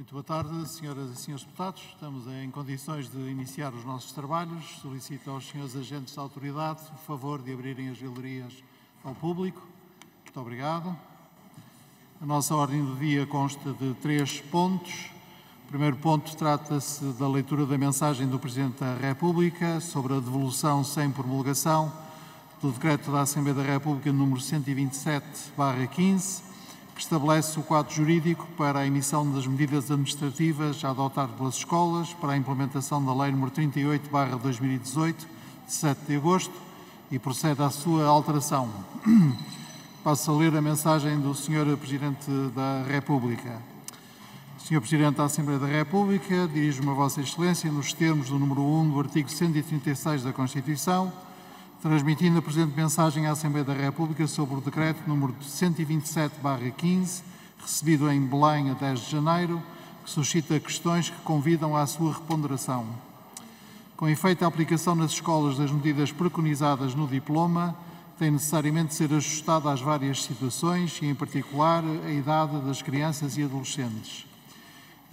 Muito boa tarde, senhoras e senhores deputados. Estamos em condições de iniciar os nossos trabalhos. Solicito aos senhores agentes da autoridade o favor de abrirem as galerias ao público. Muito obrigado. A nossa ordem do dia consta de 3 pontos. O primeiro ponto trata-se da leitura da mensagem do Presidente da República sobre a devolução sem promulgação do Decreto da Assembleia da República número 127/15, que estabelece o quadro jurídico para a emissão das medidas administrativas a adotar pelas escolas para a implementação da Lei nº 38/2018, de 7 de agosto, e procede à sua alteração. Passo a ler a mensagem do Sr. Presidente da República. Sr. Presidente da Assembleia da República, dirijo-me a Vossa Excelência nos termos do número 1 do artigo 136 da Constituição, transmitindo a presente mensagem à Assembleia da República sobre o Decreto número 127/15, recebido em Belém a 10 de janeiro, que suscita questões que convidam à sua reponderação. Com efeito, a aplicação nas escolas das medidas preconizadas no diploma tem necessariamente de ser ajustada às várias situações e, em particular, à idade das crianças e adolescentes.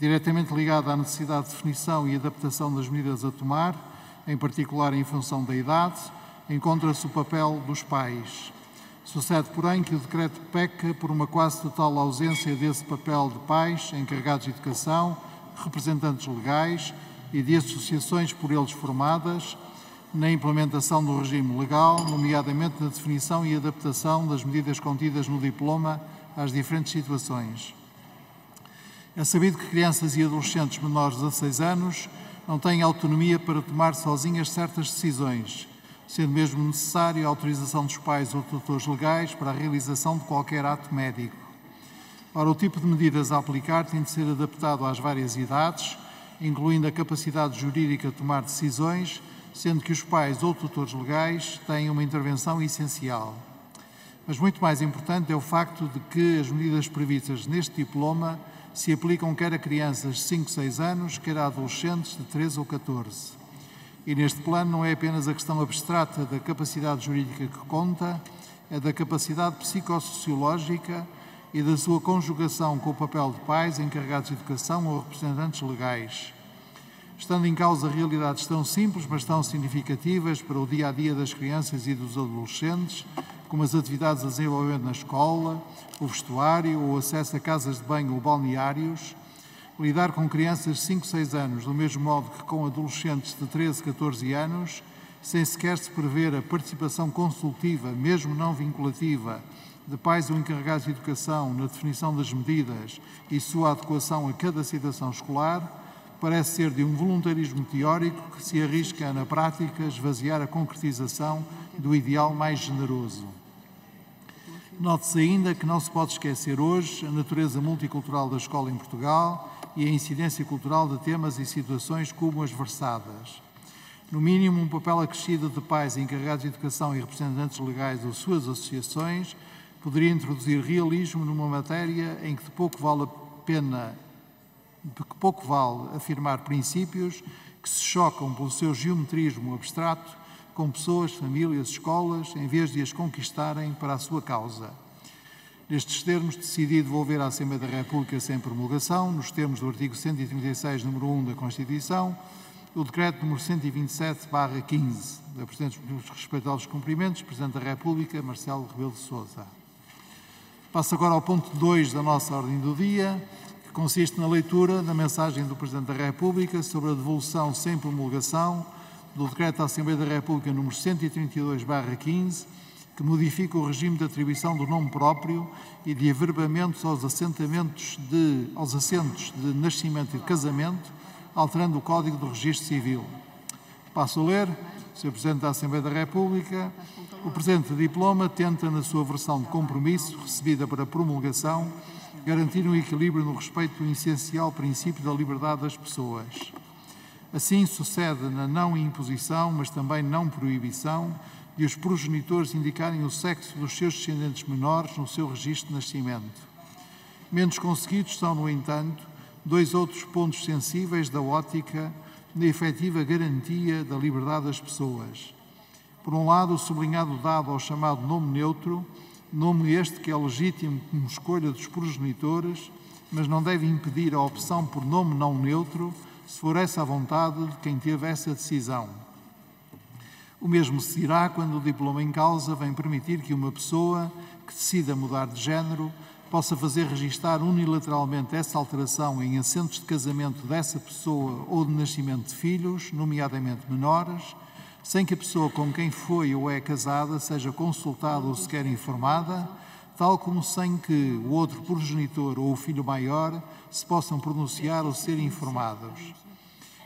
Diretamente ligada à necessidade de definição e adaptação das medidas a tomar, em particular em função da idade, encontra-se o papel dos pais. Sucede, porém, que o decreto peca por uma quase total ausência desse papel de pais, encarregados de educação, representantes legais e de associações por eles formadas, na implementação do regime legal, nomeadamente na definição e adaptação das medidas contidas no diploma às diferentes situações. É sabido que crianças e adolescentes menores de 16 anos não têm autonomia para tomar sozinhas certas decisões, sendo mesmo necessária a autorização dos pais ou tutores legais para a realização de qualquer ato médico. Ora, o tipo de medidas a aplicar tem de ser adaptado às várias idades, incluindo a capacidade jurídica de tomar decisões, sendo que os pais ou tutores legais têm uma intervenção essencial. Mas muito mais importante é o facto de que as medidas previstas neste diploma se aplicam quer a crianças de 5, 6 anos, quer a adolescentes de 13 ou 14. E neste plano não é apenas a questão abstrata da capacidade jurídica que conta, é da capacidade psicossociológica e da sua conjugação com o papel de pais, encarregados de educação ou representantes legais. Estando em causa realidades tão simples, mas tão significativas para o dia-a-dia das crianças e dos adolescentes, como as atividades a desenvolver na escola, o vestuário ou o acesso a casas de banho ou balneários, lidar com crianças de 5, 6 anos, do mesmo modo que com adolescentes de 13, 14 anos, sem sequer se prever a participação consultiva, mesmo não vinculativa, de pais ou encarregados de educação na definição das medidas e sua adequação a cada situação escolar, parece ser de um voluntarismo teórico que se arrisca a, na prática, esvaziar a concretização do ideal mais generoso. Note-se ainda que não se pode esquecer hoje a natureza multicultural da escola em Portugal e a incidência cultural de temas e situações como as versadas. No mínimo, um papel acrescido de pais encarregados de educação e representantes legais ou suas associações poderia introduzir realismo numa matéria em que de pouco vale afirmar princípios que se chocam pelo seu geometrismo abstrato com pessoas, famílias, escolas, em vez de as conquistarem para a sua causa. Nestes termos, decidi devolver à Assembleia da República sem promulgação, nos termos do artigo 136, número 1 da Constituição, o Decreto número 127/15. Apresento os respeitosos cumprimentos, Presidente da República, Marcelo Rebelo de Sousa. Passo agora ao ponto 2 da nossa ordem do dia, que consiste na leitura da mensagem do Presidente da República sobre a devolução sem promulgação do Decreto da Assembleia da República número 132/15, que modifica o regime de atribuição do nome próprio e de averbamentos aos assentos de nascimento e de casamento, alterando o Código do Registro Civil. Passo a ler. Sr. Presidente da Assembleia da República, o presente diploma tenta, na sua versão de compromisso, recebida para promulgação, garantir um equilíbrio no respeito do essencial princípio da liberdade das pessoas. Assim sucede na não imposição, mas também não proibição, de os progenitores indicarem o sexo dos seus descendentes menores no seu registro de nascimento. Menos conseguidos são, no entanto, 2 outros pontos sensíveis da ótica da efetiva garantia da liberdade das pessoas. Por um lado, o sublinhado dado ao chamado nome neutro, nome este que é legítimo como escolha dos progenitores, mas não deve impedir a opção por nome não neutro, se for essa a vontade de quem teve essa decisão. O mesmo se dirá quando o diploma em causa vem permitir que uma pessoa que decida mudar de género possa fazer registar unilateralmente essa alteração em assentos de casamento dessa pessoa ou de nascimento de filhos, nomeadamente menores, sem que a pessoa com quem foi ou é casada seja consultada ou sequer informada, tal como sem que o outro progenitor ou o filho maior se possam pronunciar ou ser informados.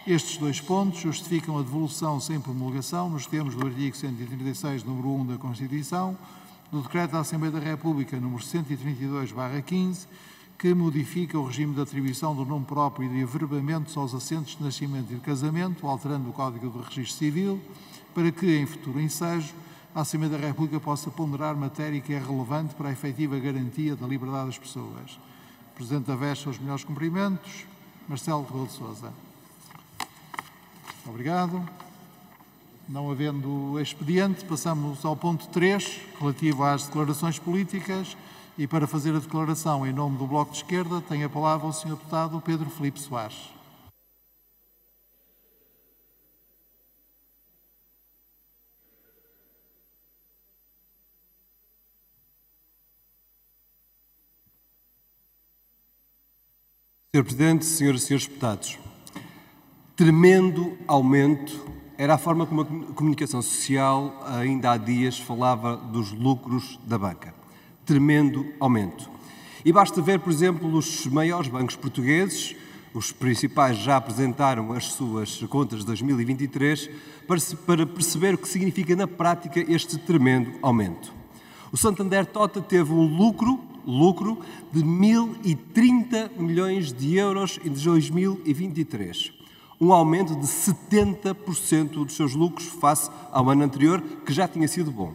Estes dois pontos justificam a devolução sem promulgação, nos termos do artigo 136, número 1 da Constituição, do Decreto da Assembleia da República, número 132/15, que modifica o regime de atribuição do nome próprio e de averbamentos aos assentos de nascimento e de casamento, alterando o Código do Registro Civil, para que, em futuro ensejo, a Assembleia da República possa ponderar matéria que é relevante para a efetiva garantia da liberdade das pessoas. Presidente da VES, os melhores cumprimentos. Marcelo Rebelo de Sousa. Obrigado. Não havendo expediente, passamos ao ponto 3, relativo às declarações políticas, e para fazer a declaração em nome do Bloco de Esquerda, tem a palavra o Sr. Deputado Pedro Filipe Soares. Sr. Presidente, senhoras e senhores deputados, tremendo aumento era a forma como a comunicação social ainda há dias falava dos lucros da banca. Tremendo aumento. E basta ver, por exemplo, os maiores bancos portugueses, os principais já apresentaram as suas contas de 2023, para perceber o que significa na prática este tremendo aumento. O Santander Tota teve um lucro de 1.030 milhões de euros em 2023. Um aumento de 70% dos seus lucros face ao ano anterior, que já tinha sido bom.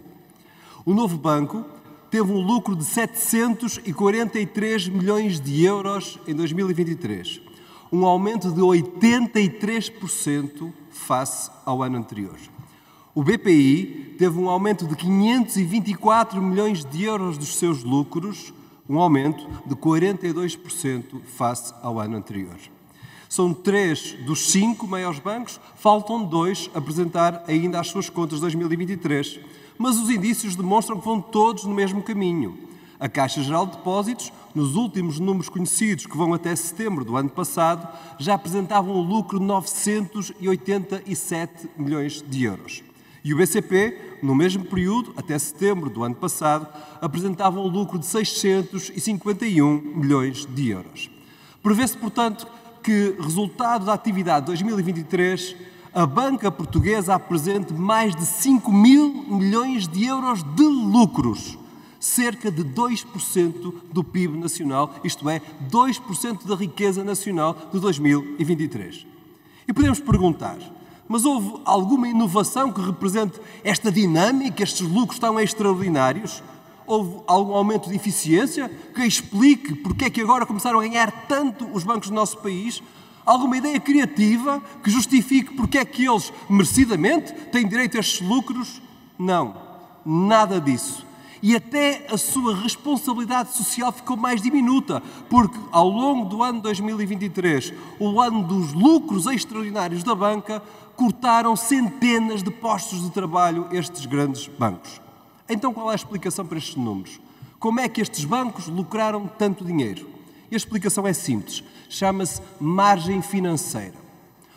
O Novo Banco teve um lucro de 743 milhões de euros em 2023. Um aumento de 83% face ao ano anterior. O BPI teve um aumento de 524 milhões de euros dos seus lucros, um aumento de 42% face ao ano anterior. São 3 dos 5 maiores bancos, faltam 2 apresentar ainda as suas contas de 2023, mas os indícios demonstram que vão todos no mesmo caminho. A Caixa Geral de Depósitos, nos últimos números conhecidos, que vão até setembro do ano passado, já apresentavam um lucro de 987 milhões de euros. E o BCP, no mesmo período, até setembro do ano passado, apresentava um lucro de 651 milhões de euros. Prevê-se, portanto, que, resultado da atividade de 2023, a banca portuguesa apresente mais de 5 mil milhões de euros de lucros, cerca de 2% do PIB nacional, isto é, 2% da riqueza nacional de 2023. E podemos perguntar, mas houve alguma inovação que represente esta dinâmica, estes lucros tão extraordinários? Houve algum aumento de eficiência que explique porque é que agora começaram a ganhar tanto os bancos do nosso país? Alguma ideia criativa que justifique porque é que eles, merecidamente, têm direito a estes lucros? Não, nada disso. E até a sua responsabilidade social ficou mais diminuta, porque ao longo do ano 2023, o ano dos lucros extraordinários da banca, cortaram centenas de postos de trabalho estes grandes bancos. Então qual é a explicação para estes números? Como é que estes bancos lucraram tanto dinheiro? E a explicação é simples, chama-se margem financeira.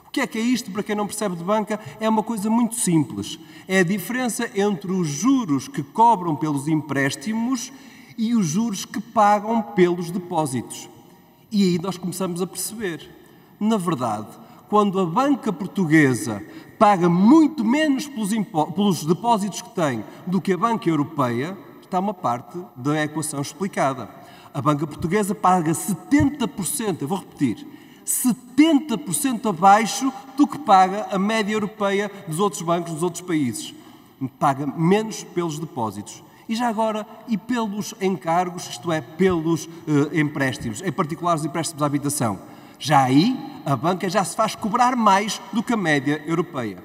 O que é isto? Para quem não percebe de banca, é uma coisa muito simples. É a diferença entre os juros que cobram pelos empréstimos e os juros que pagam pelos depósitos. E aí nós começamos a perceber. Na verdade, quando a banca portuguesa paga muito menos pelos depósitos que tem do que a banca europeia, está uma parte da equação explicada. A banca portuguesa paga 70%, eu vou repetir, 70% abaixo do que paga a média europeia dos outros bancos dos outros países. Paga menos pelos depósitos. E já agora, e pelos encargos, isto é, pelos empréstimos, em particular os empréstimos à habitação. Já aí, a banca já se faz cobrar mais do que a média europeia.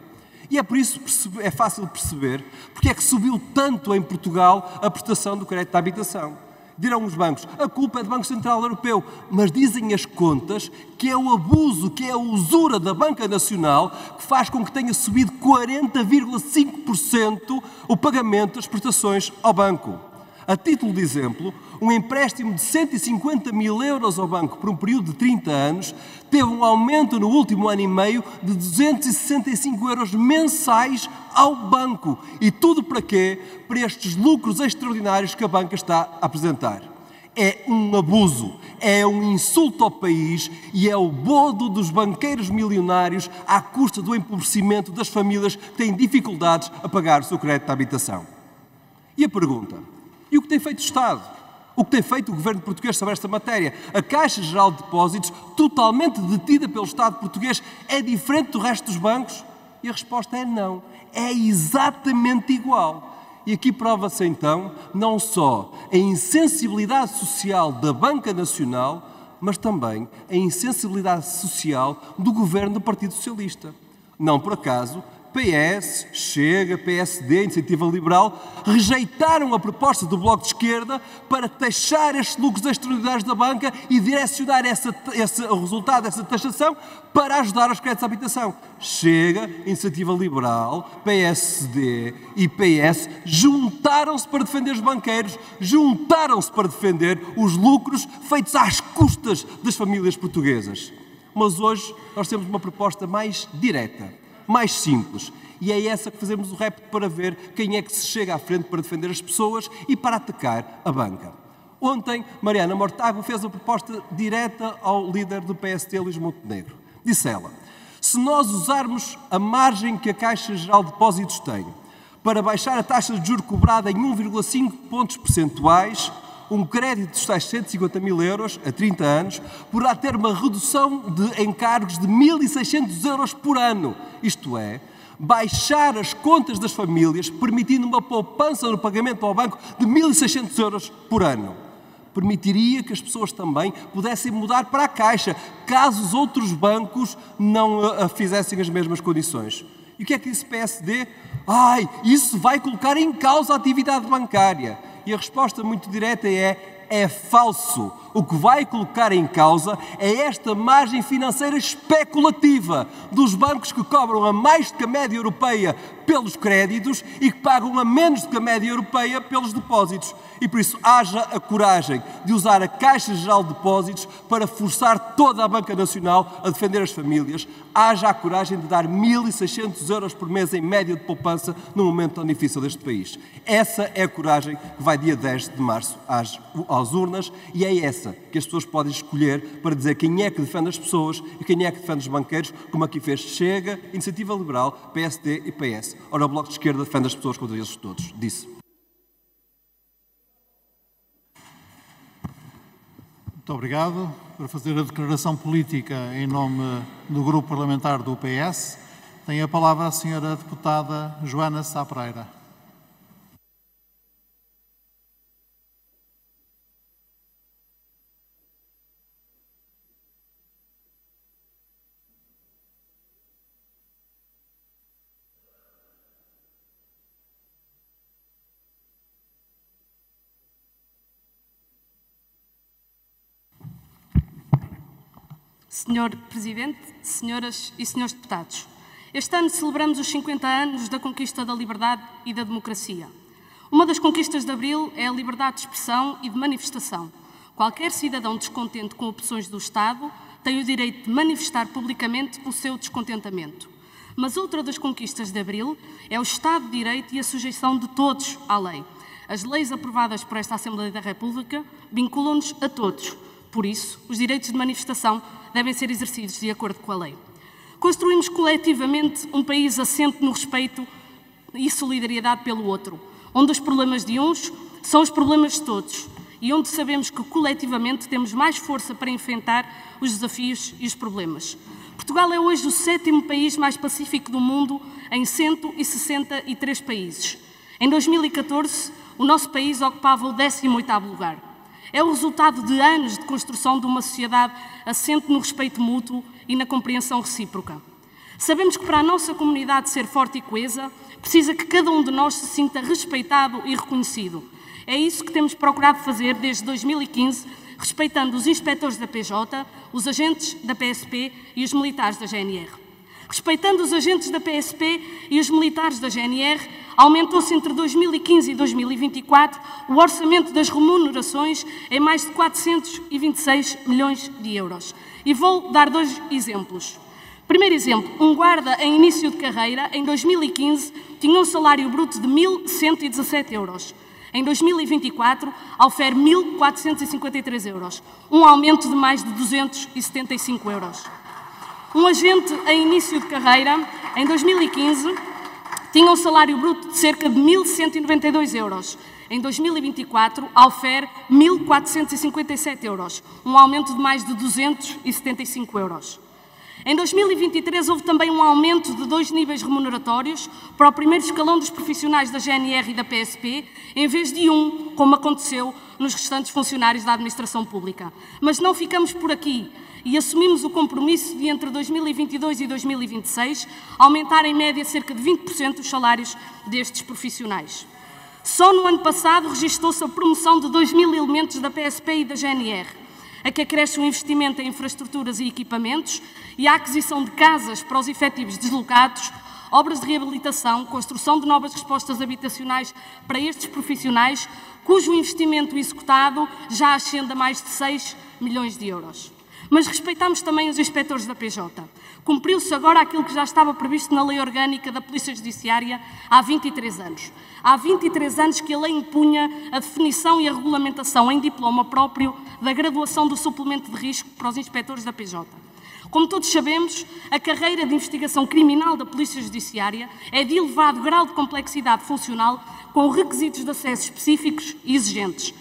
E é por isso que é fácil perceber porque é que subiu tanto em Portugal a prestação do crédito à habitação. Dirão os bancos, a culpa é do Banco Central Europeu, mas dizem as contas que é o abuso, que é a usura da Banca Nacional que faz com que tenha subido 40,5% o pagamento das prestações ao banco. A título de exemplo, um empréstimo de 150 mil euros ao banco por um período de 30 anos teve um aumento no último ano e meio de 265 euros mensais ao banco. E tudo para quê? Para estes lucros extraordinários que a banca está a apresentar. É um abuso, é um insulto ao país e é o bodo dos banqueiros milionários à custa do empobrecimento das famílias que têm dificuldades a pagar o seu crédito de habitação. E a pergunta? E o que tem feito o Estado? O que tem feito o governo português sobre esta matéria? A Caixa Geral de Depósitos, totalmente detida pelo Estado português, é diferente do resto dos bancos? E a resposta é não. É exatamente igual. E aqui prova-se então não só a insensibilidade social da Banca Nacional, mas também a insensibilidade social do governo do Partido Socialista. Não por acaso, PS, Chega, PSD, Iniciativa Liberal, rejeitaram a proposta do Bloco de Esquerda para taxar estes lucros extraordinários da banca e direcionar o resultado dessa taxação para ajudar aos créditos de habitação. Chega, Iniciativa Liberal, PSD e PS juntaram-se para defender os banqueiros, juntaram-se para defender os lucros feitos às custas das famílias portuguesas. Mas hoje nós temos uma proposta mais direta, mais simples. E é essa que fazemos o repto para ver quem é que se chega à frente para defender as pessoas e para atacar a banca. Ontem, Mariana Mortágua fez uma proposta direta ao líder do PSD, Luís Montenegro. Disse ela, se nós usarmos a margem que a Caixa Geral de Depósitos tem para baixar a taxa de juros cobrada em 1,5 pontos percentuais, um crédito de 650 mil euros a 30 anos poderá ter uma redução de encargos de 1.600 euros por ano. Isto é, baixar as contas das famílias, permitindo uma poupança no pagamento ao banco de 1.600 euros por ano. Permitiria que as pessoas também pudessem mudar para a Caixa, caso os outros bancos não fizessem as mesmas condições. E o que é que disse o PSD? Isso vai colocar em causa a atividade bancária. E a resposta muito direta é falso. O que vai colocar em causa é esta margem financeira especulativa dos bancos que cobram a mais do que a média europeia pelos créditos e que pagam a menos do que a média europeia pelos depósitos. E por isso haja a coragem de usar a Caixa Geral de Depósitos para forçar toda a Banca Nacional a defender as famílias. Haja a coragem de dar 1.600 euros por mês em média de poupança num momento tão difícil deste país. Essa é a coragem que vai dia 10 de março às urnas e é essa que as pessoas podem escolher para dizer quem é que defende as pessoas e quem é que defende os banqueiros, como aqui fez Chega, Iniciativa Liberal, PSD e PS. Ora, o Bloco de Esquerda defende as pessoas contra eles todos. Disse. Muito obrigado. Para fazer a declaração política em nome do Grupo Parlamentar do PS, tem a palavra a senhora deputada Joana Sá Pereira. Senhor Presidente, senhoras e senhores deputados, este ano celebramos os 50 anos da conquista da liberdade e da democracia. Uma das conquistas de Abril é a liberdade de expressão e de manifestação. Qualquer cidadão descontente com opções do Estado tem o direito de manifestar publicamente o seu descontentamento. Mas outra das conquistas de Abril é o Estado de Direito e a sujeição de todos à lei. As leis aprovadas por esta Assembleia da República vinculam-nos a todos. Por isso, os direitos de manifestação devem ser exercidos de acordo com a lei. Construímos coletivamente um país assente no respeito e solidariedade pelo outro, onde os problemas de uns são os problemas de todos e onde sabemos que coletivamente temos mais força para enfrentar os desafios e os problemas. Portugal é hoje o 7º país mais pacífico do mundo em 163 países. Em 2014, o nosso país ocupava o 18º lugar. É o resultado de anos de construção de uma sociedade assente no respeito mútuo e na compreensão recíproca. Sabemos que para a nossa comunidade ser forte e coesa, precisa que cada um de nós se sinta respeitado e reconhecido. É isso que temos procurado fazer desde 2015, respeitando os inspectores da PJ, os agentes da PSP e os militares da GNR. Respeitando os agentes da PSP e os militares da GNR, aumentou-se entre 2015 e 2024 o orçamento das remunerações em mais de 426 milhões de euros. E vou dar 2 exemplos. Primeiro exemplo, um guarda em início de carreira, em 2015, tinha um salário bruto de 1.117 euros. Em 2024, aufere 1.453 euros, um aumento de mais de 275 euros. Um agente em início de carreira, em 2015, tinha um salário bruto de cerca de 1.192 euros. Em 2024, aufere 1.457 euros, um aumento de mais de 275 euros. Em 2023, houve também um aumento de 2 níveis remuneratórios para o primeiro escalão dos profissionais da GNR e da PSP, em vez de 1, como aconteceu nos restantes funcionários da administração pública. Mas não ficamos por aqui e assumimos o compromisso de, entre 2022 e 2026, aumentar em média cerca de 20% os salários destes profissionais. Só no ano passado registou-se a promoção de 2.000 elementos da PSP e da GNR, a que acresce o investimento em infraestruturas e equipamentos e a aquisição de casas para os efetivos deslocados, obras de reabilitação, construção de novas respostas habitacionais para estes profissionais, cujo investimento executado já ascende a mais de 6 milhões de euros. Mas respeitamos também os inspectores da PJ. Cumpriu-se agora aquilo que já estava previsto na Lei Orgânica da Polícia Judiciária há 23 anos. Há 23 anos que a lei impunha a definição e a regulamentação em diploma próprio da graduação do suplemento de risco para os inspectores da PJ. Como todos sabemos, a carreira de investigação criminal da Polícia Judiciária é de elevado grau de complexidade funcional, com requisitos de acesso específicos e exigentes.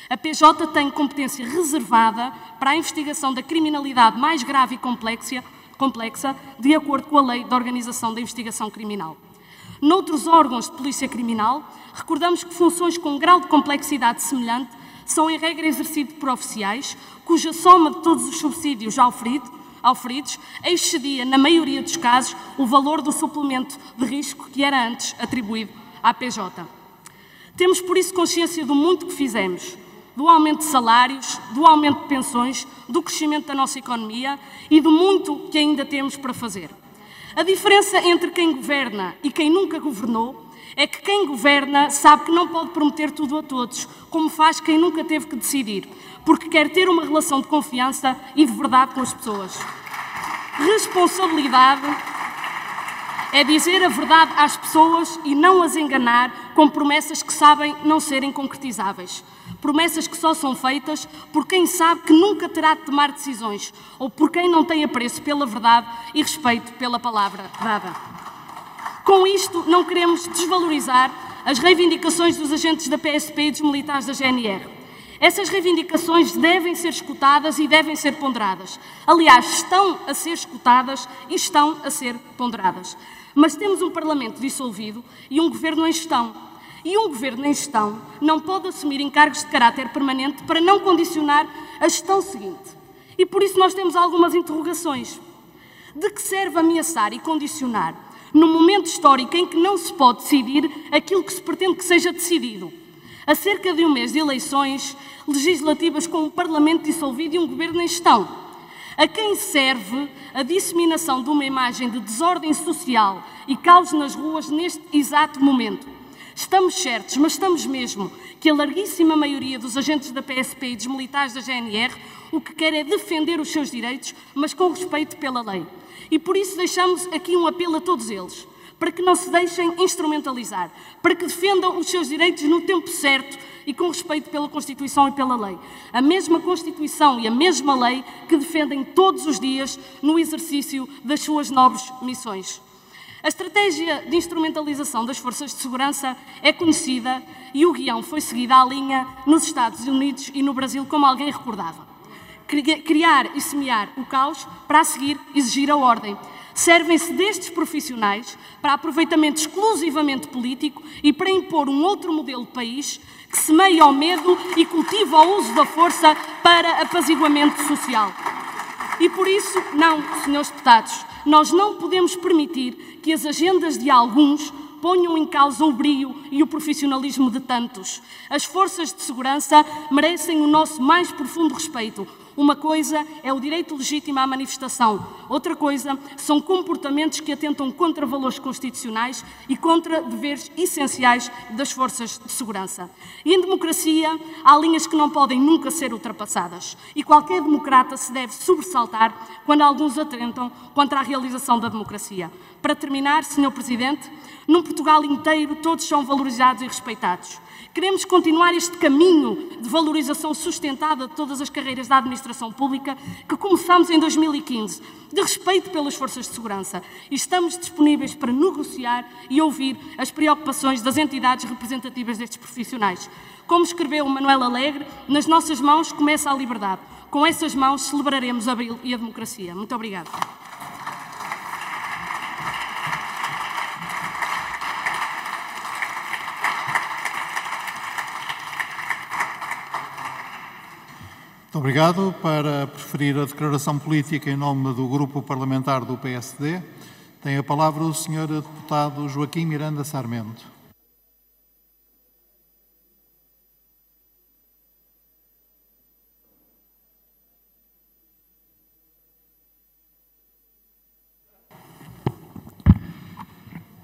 A PJ tem competência reservada para a investigação da criminalidade mais grave e complexa, de acordo com a Lei de Organização da Investigação Criminal. Noutros órgãos de polícia criminal, recordamos que funções com grau de complexidade semelhante são, em regra, exercidas por oficiais, cuja soma de todos os subsídios auferidos excedia, na maioria dos casos, o valor do suplemento de risco que era antes atribuído à PJ. Temos, por isso, consciência do muito que fizemos, do aumento de salários, do aumento de pensões, do crescimento da nossa economia e do muito que ainda temos para fazer. A diferença entre quem governa e quem nunca governou é que quem governa sabe que não pode prometer tudo a todos, como faz quem nunca teve que decidir, porque quer ter uma relação de confiança e de verdade com as pessoas. Responsabilidade é dizer a verdade às pessoas e não as enganar com promessas que sabem não serem concretizáveis. Promessas que só são feitas por quem sabe que nunca terá de tomar decisões ou por quem não tem apreço pela verdade e respeito pela palavra dada. Com isto, não queremos desvalorizar as reivindicações dos agentes da PSP e dos militares da GNR. Essas reivindicações devem ser escutadas e devem ser ponderadas. Aliás, estão a ser escutadas e estão a ser ponderadas. Mas temos um Parlamento dissolvido e um Governo em gestão. E um Governo em gestão não pode assumir encargos de caráter permanente para não condicionar a gestão seguinte. E por isso nós temos algumas interrogações. De que serve ameaçar e condicionar num momento histórico em que não se pode decidir aquilo que se pretende que seja decidido? A cerca de um mês de eleições legislativas com um Parlamento dissolvido e um Governo em gestão. A quem serve a disseminação de uma imagem de desordem social e caos nas ruas neste exato momento? Estamos certos, mas estamos mesmo, que a larguíssima maioria dos agentes da PSP e dos militares da GNR o que quer é defender os seus direitos, mas com respeito pela lei. E por isso deixamos aqui um apelo a todos eles, para que não se deixem instrumentalizar, para que defendam os seus direitos no tempo certo e com respeito pela Constituição e pela lei. A mesma Constituição e a mesma lei que defendem todos os dias no exercício das suas nobres missões. A estratégia de instrumentalização das forças de segurança é conhecida e o guião foi seguido à linha nos Estados Unidos e no Brasil, como alguém recordava. Criar e semear o caos para a seguir exigir a ordem. Servem-se destes profissionais para aproveitamento exclusivamente político e para impor um outro modelo de país que semeia o medo e cultiva o uso da força para apaziguamento social. E por isso, não, senhores deputados, nós não podemos permitir que as agendas de alguns ponham em causa o brio e o profissionalismo de tantos. As forças de segurança merecem o nosso mais profundo respeito. Uma coisa é o direito legítimo à manifestação, outra coisa são comportamentos que atentam contra valores constitucionais e contra deveres essenciais das forças de segurança. E em democracia há linhas que não podem nunca ser ultrapassadas e qualquer democrata se deve sobressaltar quando alguns atentam contra a realização da democracia. Para terminar, Sr. Presidente, num Portugal inteiro todos são valorizados e respeitados. Queremos continuar este caminho de valorização sustentada de todas as carreiras da administração pública que começámos em 2015, de respeito pelas forças de segurança. E estamos disponíveis para negociar e ouvir as preocupações das entidades representativas destes profissionais. Como escreveu Manuel Alegre, nas nossas mãos começa a liberdade. Com essas mãos celebraremos Abril e a democracia. Muito obrigada. Muito obrigado. Para preferir a declaração política em nome do Grupo Parlamentar do PSD, tem a palavra o Sr. Deputado Joaquim Miranda Sarmento.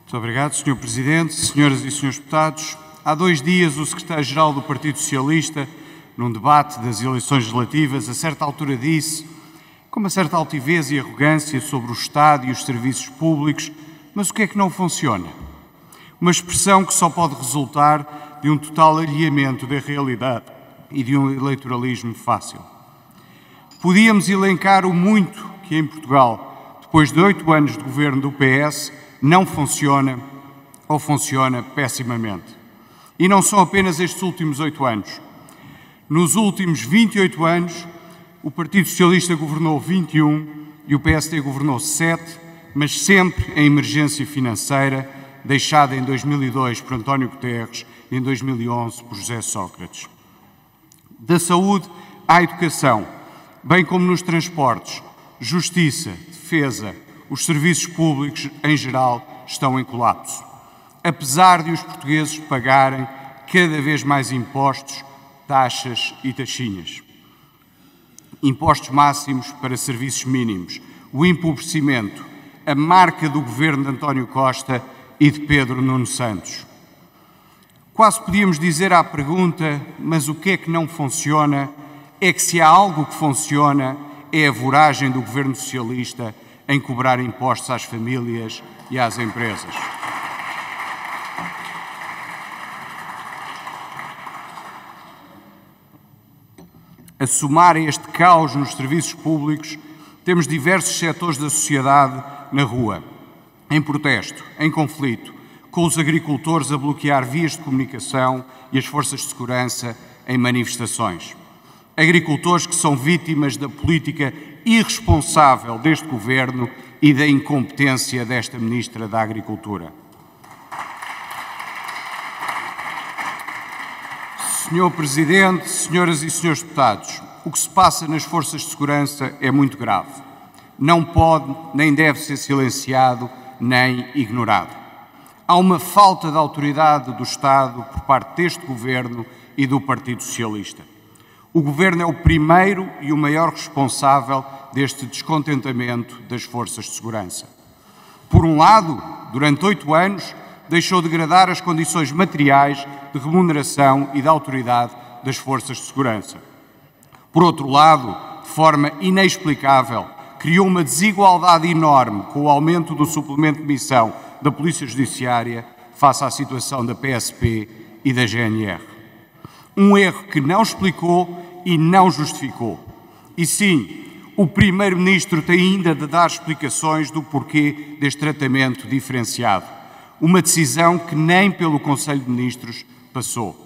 Muito obrigado, Sr. Presidente, senhoras e senhores deputados. Há 2 dias, o Secretário-Geral do Partido Socialista, num debate das eleições legislativas, a certa altura disse, com uma certa altivez e arrogância, sobre o Estado e os serviços públicos, mas o que é que não funciona? Uma expressão que só pode resultar de um total alheamento da realidade e de um eleitoralismo fácil. Podíamos elencar o muito que em Portugal, depois de 8 anos de governo do PS, não funciona ou funciona pessimamente. E não são apenas estes últimos 8 anos. Nos últimos 28 anos, o Partido Socialista governou 21 e o PSD governou 7, mas sempre em emergência financeira, deixada em 2002 por António Guterres e em 2011 por José Sócrates. Da saúde à educação, bem como nos transportes, justiça, defesa, os serviços públicos em geral estão em colapso. Apesar de os portugueses pagarem cada vez mais impostos, taxas e taxinhas. Impostos máximos para serviços mínimos, o empobrecimento, a marca do governo de António Costa e de Pedro Nuno Santos. Quase podíamos dizer à pergunta, mas o que é que não funciona? É que se há algo que funciona, é a voragem do governo socialista em cobrar impostos às famílias e às empresas. A somar a este caos nos serviços públicos, temos diversos setores da sociedade na rua, em protesto, em conflito, com os agricultores a bloquear vias de comunicação e as forças de segurança em manifestações. Agricultores que são vítimas da política irresponsável deste governo e da incompetência desta Ministra da Agricultura. Senhor Presidente, senhoras e senhores deputados, o que se passa nas forças de segurança é muito grave. Não pode nem deve ser silenciado nem ignorado. Há uma falta de autoridade do Estado por parte deste Governo e do Partido Socialista. O Governo é o primeiro e o maior responsável deste descontentamento das forças de segurança. Por um lado, durante 8 anos, deixou degradar as condições materiais de remuneração e de autoridade das forças de segurança. Por outro lado, de forma inexplicável, criou uma desigualdade enorme com o aumento do suplemento de missão da Polícia Judiciária face à situação da PSP e da GNR. Um erro que não explicou e não justificou. E sim, o Primeiro-Ministro tem ainda de dar explicações do porquê deste tratamento diferenciado. Uma decisão que nem pelo Conselho de Ministros passou.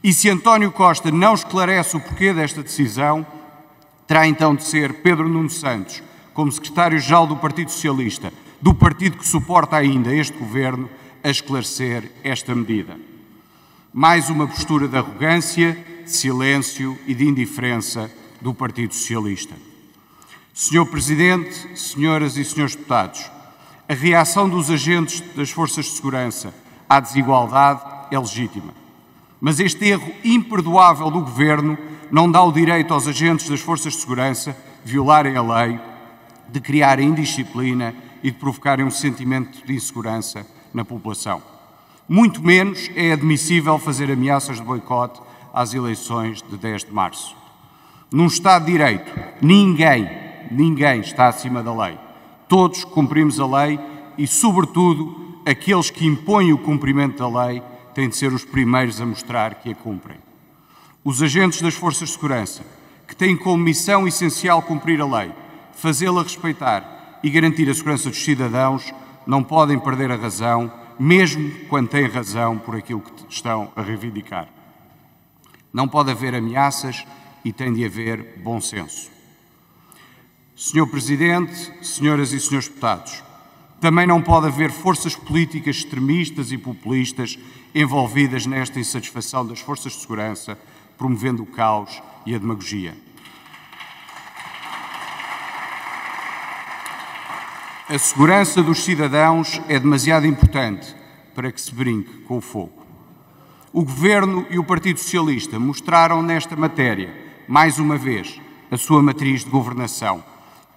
E se António Costa não esclarece o porquê desta decisão, terá então de ser Pedro Nuno Santos, como secretário-geral do Partido Socialista, do partido que suporta ainda este governo, a esclarecer esta medida. Mais uma postura de arrogância, de silêncio e de indiferença do Partido Socialista. Senhor Presidente, senhoras e senhores deputados, A reação dos agentes das forças de segurança à desigualdade é legítima. Mas este erro imperdoável do Governo não dá o direito aos agentes das forças de segurança violarem a lei, de criarem indisciplina e de provocarem um sentimento de insegurança na população. Muito menos é admissível fazer ameaças de boicote às eleições de 10 de março. Num Estado de Direito, ninguém está acima da lei. Todos cumprimos a lei e, sobretudo, aqueles que impõem o cumprimento da lei têm de ser os primeiros a mostrar que a cumprem. Os agentes das forças de segurança, que têm como missão essencial cumprir a lei, fazê-la respeitar e garantir a segurança dos cidadãos, não podem perder a razão, mesmo quando têm razão por aquilo que estão a reivindicar. Não pode haver ameaças e tem de haver bom senso. Senhor Presidente, senhoras e senhores deputados, também não pode haver forças políticas extremistas e populistas envolvidas nesta insatisfação das forças de segurança, promovendo o caos e a demagogia. A segurança dos cidadãos é demasiado importante para que se brinque com o fogo. O Governo e o Partido Socialista mostraram nesta matéria, mais uma vez, a sua matriz de governação.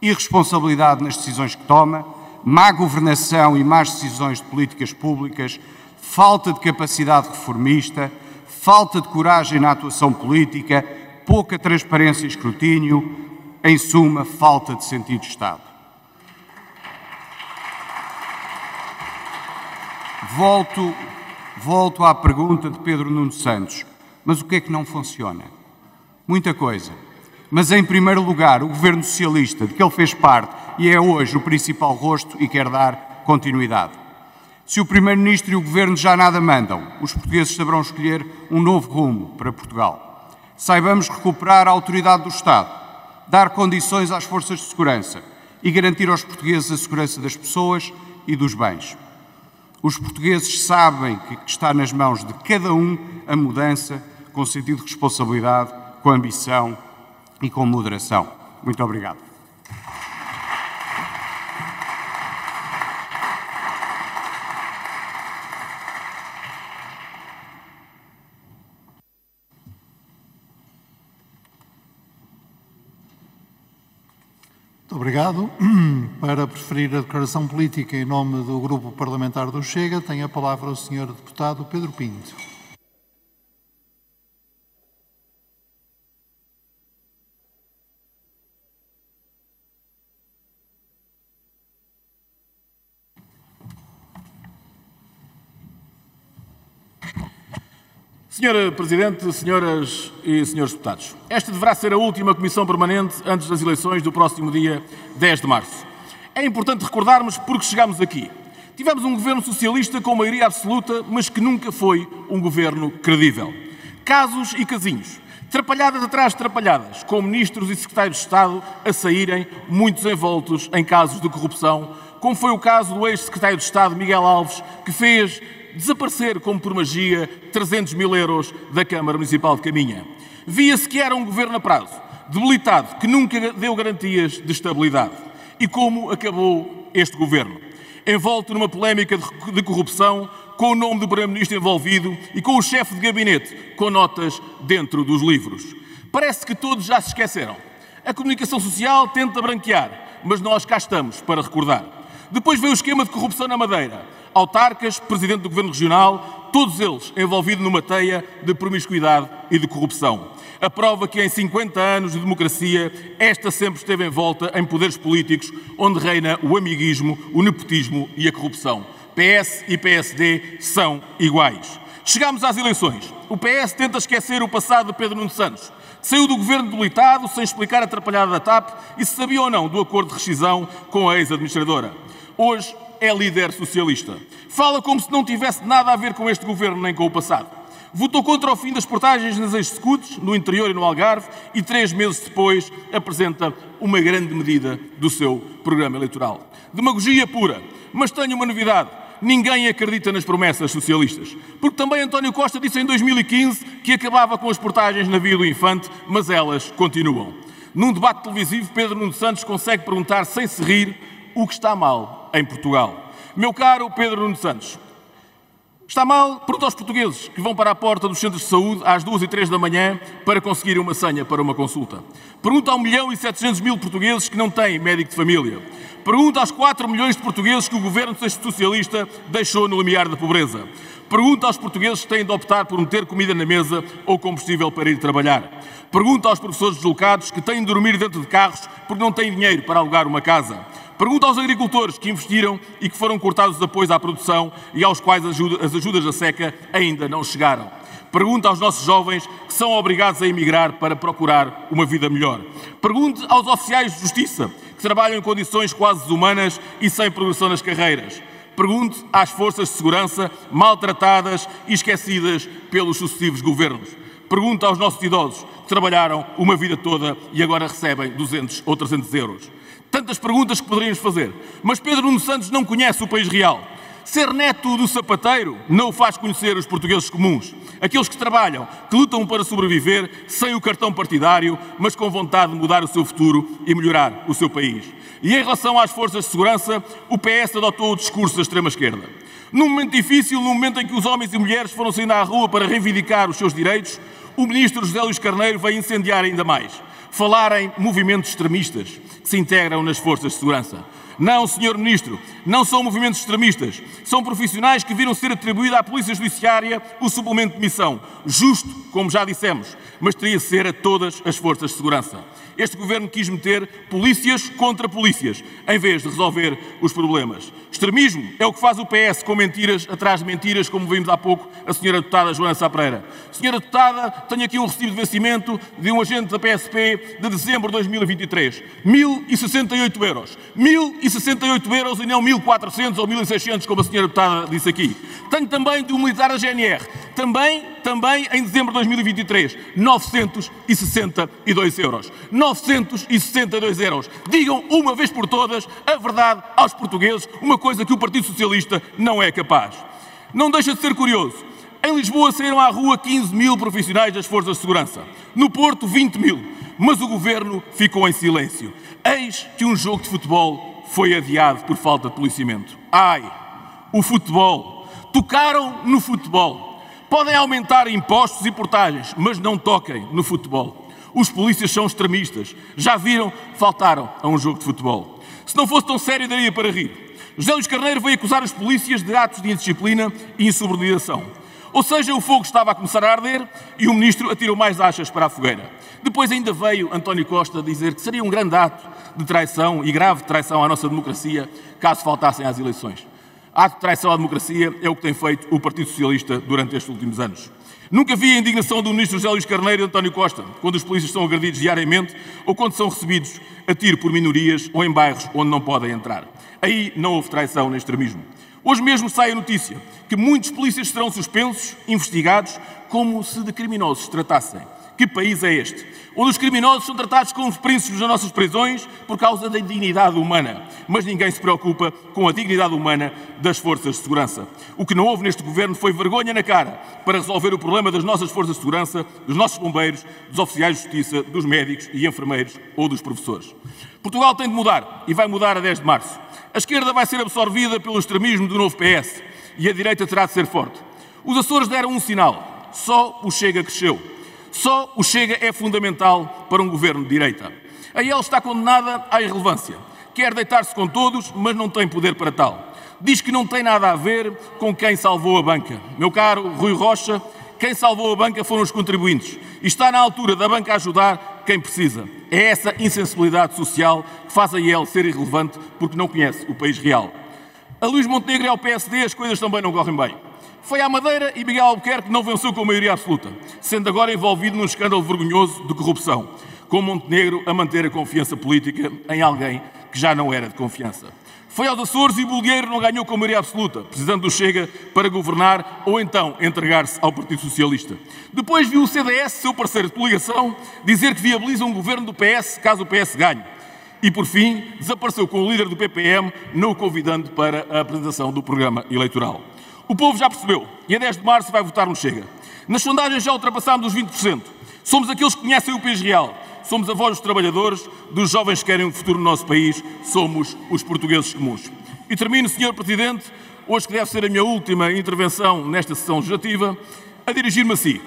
Irresponsabilidade nas decisões que toma, má governação e más decisões de políticas públicas, falta de capacidade reformista, falta de coragem na atuação política, pouca transparência e escrutínio, em suma, falta de sentido de Estado. Volto à pergunta de Pedro Nuno Santos. Mas o que é que não funciona? Muita coisa. Mas, em primeiro lugar, o Governo Socialista, de que ele fez parte e é hoje o principal rosto e quer dar continuidade. Se o Primeiro-Ministro e o Governo já nada mandam, os portugueses saberão escolher um novo rumo para Portugal. Saibamos recuperar a autoridade do Estado, dar condições às forças de segurança e garantir aos portugueses a segurança das pessoas e dos bens. Os portugueses sabem que está nas mãos de cada um a mudança com sentido de responsabilidade, com ambição e com moderação. Muito obrigado. Muito obrigado. Para preferir a declaração política em nome do Grupo Parlamentar do Chega, tem a palavra o Sr. Deputado Pedro Pinto. Senhora Presidente, senhoras e senhores deputados, esta deverá ser a última Comissão Permanente antes das eleições do próximo dia 10 de março. É importante recordarmos porque chegámos aqui. Tivemos um governo socialista com maioria absoluta, mas que nunca foi um governo credível. Casos e casinhos, trapalhadas atrás de trapalhadas, com ministros e secretários de Estado a saírem, muitos envoltos em casos de corrupção, como foi o caso do ex-secretário de Estado Miguel Alves, que fez desaparecer, como por magia, 300 mil euros da Câmara Municipal de Caminha. Via-se que era um governo a prazo, debilitado, que nunca deu garantias de estabilidade. E como acabou este governo? Envolto numa polémica de corrupção, com o nome do Primeiro-Ministro envolvido e com o chefe de gabinete com notas dentro dos livros. Parece que todos já se esqueceram. A comunicação social tenta branquear, mas nós cá estamos para recordar. Depois veio o esquema de corrupção na Madeira. Autarcas, presidente do Governo Regional, todos eles envolvidos numa teia de promiscuidade e de corrupção. A prova que em 50 anos de democracia, esta sempre esteve envolta em poderes políticos onde reina o amiguismo, o nepotismo e a corrupção. PS e PSD são iguais. Chegámos às eleições. O PS tenta esquecer o passado de Pedro Nuno Santos. Saiu do governo debilitado, sem explicar a atrapalhada da TAP e se sabia ou não do acordo de rescisão com a ex-administradora. Hoje é líder socialista. Fala como se não tivesse nada a ver com este governo nem com o passado. Votou contra o fim das portagens nas ex-scuts, no interior e no Algarve, e 3 meses depois apresenta uma grande medida do seu programa eleitoral. Demagogia pura. Mas tenho uma novidade. Ninguém acredita nas promessas socialistas. Porque também António Costa disse em 2015 que acabava com as portagens na Via do Infante, mas elas continuam. Num debate televisivo, Pedro Nuno Santos consegue perguntar sem se rir o que está mal em Portugal. Meu caro Pedro Nuno Santos, está mal? Pergunta aos portugueses que vão para a porta dos centros de saúde às 2 e 3 da manhã para conseguirem uma senha para uma consulta. Pergunta a 1.700.000 portugueses que não têm médico de família. Pergunta aos 4 milhões de portugueses que o governo socialista deixou no limiar da pobreza. Pergunta aos portugueses que têm de optar por meter comida na mesa ou combustível para ir trabalhar. Pergunta aos professores deslocados que têm de dormir dentro de carros porque não têm dinheiro para alugar uma casa. Pergunta aos agricultores que investiram e que foram cortados os apoios à produção e aos quais as ajudas da seca ainda não chegaram. Pergunta aos nossos jovens que são obrigados a emigrar para procurar uma vida melhor. Pergunte aos oficiais de justiça que trabalham em condições quase desumanas e sem progressão nas carreiras. Pergunte às forças de segurança maltratadas e esquecidas pelos sucessivos governos. Pergunte aos nossos idosos que trabalharam uma vida toda e agora recebem 200 ou 300 euros. Tantas perguntas que poderíamos fazer, mas Pedro Nuno Santos não conhece o país real. Ser neto do sapateiro não o faz conhecer os portugueses comuns. Aqueles que trabalham, que lutam para sobreviver sem o cartão partidário, mas com vontade de mudar o seu futuro e melhorar o seu país. E em relação às forças de segurança, o PS adotou o discurso da extrema-esquerda. Num momento difícil, no momento em que os homens e mulheres foram sair à rua para reivindicar os seus direitos, o ministro José Luís Carneiro veio incendiar ainda mais. Falar em movimentos extremistas que se integram nas forças de segurança. Não, Sr. Ministro, não são movimentos extremistas. São profissionais que viram ser atribuído à Polícia Judiciária o suplemento de missão. Justo, como já dissemos, mas teria de ser a todas as forças de segurança. Este governo quis meter polícias contra polícias, em vez de resolver os problemas. Extremismo é o que faz o PS com mentiras atrás de mentiras, como vimos há pouco a senhora deputada Joana Sá Pereira. Senhora deputada, tenho aqui um recibo de vencimento de um agente da PSP de dezembro de 2023. 1.068 euros. 1.068 euros e não 1.400 ou 1.600, como a senhora deputada disse aqui. Tenho também de um militar da GNR. Também em dezembro de 2023. 962 euros. 962 euros. Digam uma vez por todas a verdade aos portugueses, uma coisa que o Partido Socialista não é capaz. Não deixa de ser curioso. Em Lisboa saíram à rua 15.000 profissionais das forças de segurança. No Porto, 20.000. Mas o governo ficou em silêncio. Eis que um jogo de futebol foi adiado por falta de policiamento. Ai, o futebol. Tocaram no futebol. Podem aumentar impostos e portagens, mas não toquem no futebol. Os polícias são extremistas. Já viram? Faltaram a um jogo de futebol. Se não fosse tão sério, daria para rir. José Luís Carneiro veio acusar os polícias de atos de indisciplina e insubordinação. Ou seja, o fogo estava a começar a arder e o ministro atirou mais achas para a fogueira. Depois ainda veio António Costa dizer que seria um grande ato de traição e grave traição à nossa democracia caso faltassem às eleições. Ato de traição à democracia é o que tem feito o Partido Socialista durante estes últimos anos. Nunca vi a indignação do ministro José Luís Carneiro e António Costa quando os polícias são agredidos diariamente ou quando são recebidos a tiro por minorias ou em bairros onde não podem entrar. Aí não houve traição nem extremismo. Hoje mesmo sai a notícia que muitos polícias serão suspensos, investigados, como se de criminosos se tratassem. Que país é este? Onde os criminosos são tratados como príncipes nas nossas prisões por causa da dignidade humana. Mas ninguém se preocupa com a dignidade humana das forças de segurança. O que não houve neste governo foi vergonha na cara para resolver o problema das nossas forças de segurança, dos nossos bombeiros, dos oficiais de justiça, dos médicos e enfermeiros ou dos professores. Portugal tem de mudar e vai mudar a 10 de março. A esquerda vai ser absorvida pelo extremismo do novo PS e a direita terá de ser forte. Os Açores deram um sinal. Só o Chega cresceu. Só o Chega é fundamental para um governo de direita. A ele está condenada à irrelevância. Quer deitar-se com todos, mas não tem poder para tal. Diz que não tem nada a ver com quem salvou a banca. Meu caro Rui Rocha, quem salvou a banca foram os contribuintes. E está na altura da banca ajudar quem precisa. É essa insensibilidade social que faz a IEL ser irrelevante porque não conhece o país real. A Luís Montenegro e ao PSD as coisas também não correm bem. Foi à Madeira e Miguel Albuquerque não venceu com maioria absoluta, sendo agora envolvido num escândalo vergonhoso de corrupção, com Montenegro a manter a confiança política em alguém que já não era de confiança. Foi aos Açores e Bolgueiro não ganhou com maioria absoluta, precisando do Chega para governar ou então entregar-se ao Partido Socialista. Depois viu o CDS, seu parceiro de coligação, dizer que viabiliza um governo do PS caso o PS ganhe. E, por fim, desapareceu com o líder do PPM, não o convidando para a apresentação do programa eleitoral. O povo já percebeu e a 10 de março vai votar no Chega. Nas sondagens já ultrapassámos os 20%. Somos aqueles que conhecem o país real. Somos a voz dos trabalhadores, dos jovens que querem um futuro no nosso país. Somos os portugueses comuns. E termino, Sr. Presidente, hoje que deve ser a minha última intervenção nesta sessão legislativa, a dirigir-me a si.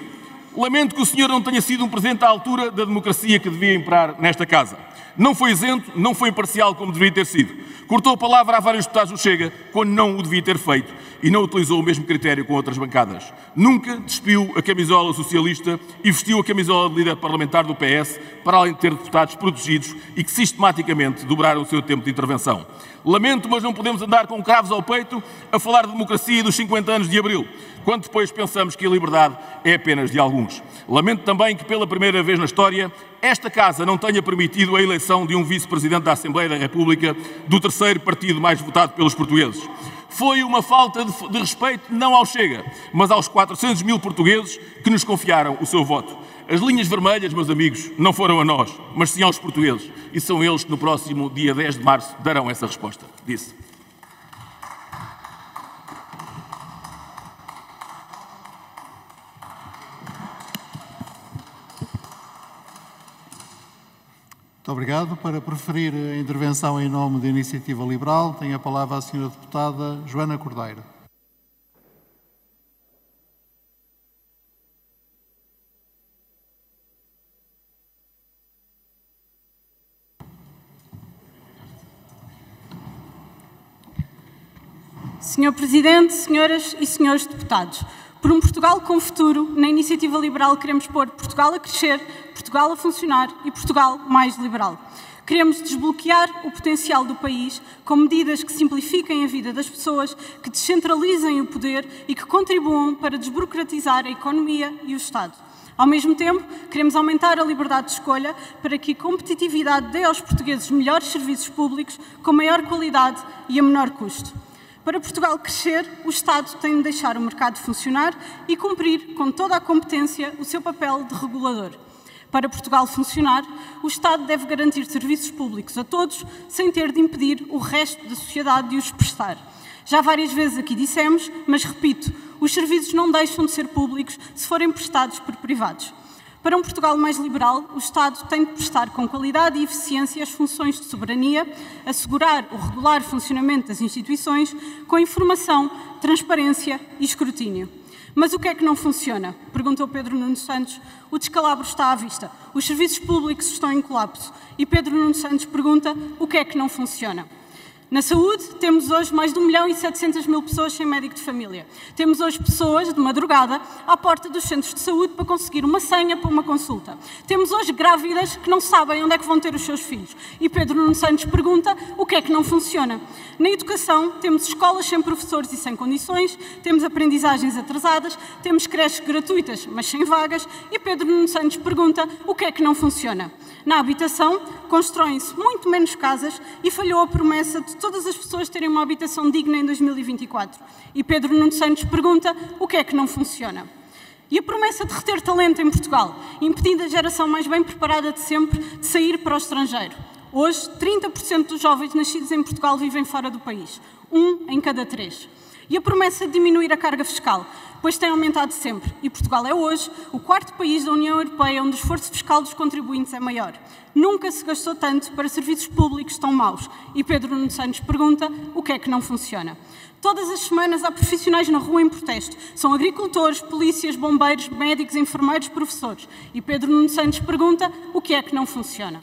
Lamento que o senhor não tenha sido um presidente à altura da democracia que devia imperar nesta Casa. Não foi isento, não foi imparcial como deveria ter sido. Cortou a palavra a vários deputados do Chega, quando não o devia ter feito, e não utilizou o mesmo critério com outras bancadas. Nunca despiu a camisola socialista e vestiu a camisola de líder parlamentar do PS, para além de ter deputados protegidos e que sistematicamente dobraram o seu tempo de intervenção. Lamento, mas não podemos andar com cravos ao peito a falar de democracia e dos 50 anos de Abril, quando depois pensamos que a liberdade é apenas de alguns. Lamento também que, pela primeira vez na história, esta Casa não tenha permitido a eleição de um vice-presidente da Assembleia da República do terceiro partido mais votado pelos portugueses. Foi uma falta de respeito não ao Chega, mas aos 400 mil portugueses que nos confiaram o seu voto. As linhas vermelhas, meus amigos, não foram a nós, mas sim aos portugueses. E são eles que no próximo dia 10 de março darão essa resposta. Disse. Muito obrigado. Para preferir a intervenção em nome da Iniciativa Liberal, tem a palavra a Sra. Deputada Joana Cordeiro. Senhor Presidente, senhoras e senhores deputados, por um Portugal com futuro, na Iniciativa Liberal queremos pôr Portugal a crescer, Portugal a funcionar e Portugal mais liberal. Queremos desbloquear o potencial do país com medidas que simplifiquem a vida das pessoas, que descentralizem o poder e que contribuam para desburocratizar a economia e o Estado. Ao mesmo tempo, queremos aumentar a liberdade de escolha para que a competitividade dê aos portugueses melhores serviços públicos com maior qualidade e a menor custo. Para Portugal crescer, o Estado tem de deixar o mercado funcionar e cumprir com toda a competência o seu papel de regulador. Para Portugal funcionar, o Estado deve garantir serviços públicos a todos, sem ter de impedir o resto da sociedade de os prestar. Já várias vezes aqui dissemos, mas repito, os serviços não deixam de ser públicos se forem prestados por privados. Para um Portugal mais liberal, o Estado tem de prestar com qualidade e eficiência as funções de soberania, assegurar o regular funcionamento das instituições com informação, transparência e escrutínio. Mas o que é que não funciona? Perguntou Pedro Nuno Santos. O descalabro está à vista. Os serviços públicos estão em colapso. E Pedro Nuno Santos pergunta o que é que não funciona. Na saúde, temos hoje mais de 1.700.000 pessoas sem médico de família. Temos hoje pessoas, de madrugada, à porta dos centros de saúde para conseguir uma senha para uma consulta. Temos hoje grávidas que não sabem onde é que vão ter os seus filhos. E Pedro Nuno Santos pergunta o que é que não funciona. Na educação, temos escolas sem professores e sem condições, temos aprendizagens atrasadas, temos creches gratuitas, mas sem vagas. E Pedro Nuno Santos pergunta o que é que não funciona. Na habitação, constroem-se muito menos casas e falhou a promessa de todas as pessoas terem uma habitação digna em 2024. E Pedro Nuno Santos pergunta o que é que não funciona. E a promessa de reter talento em Portugal, impedindo a geração mais bem preparada de sempre de sair para o estrangeiro. Hoje, 30% dos jovens nascidos em Portugal vivem fora do país. 1 em cada 3. E a promessa de diminuir a carga fiscal, pois tem aumentado sempre. E Portugal é hoje o 4º país da União Europeia onde o esforço fiscal dos contribuintes é maior. Nunca se gastou tanto para serviços públicos tão maus. E Pedro Nuno Santos pergunta o que é que não funciona. Todas as semanas há profissionais na rua em protesto. São agricultores, polícias, bombeiros, médicos, enfermeiros, professores. E Pedro Nuno Santos pergunta o que é que não funciona.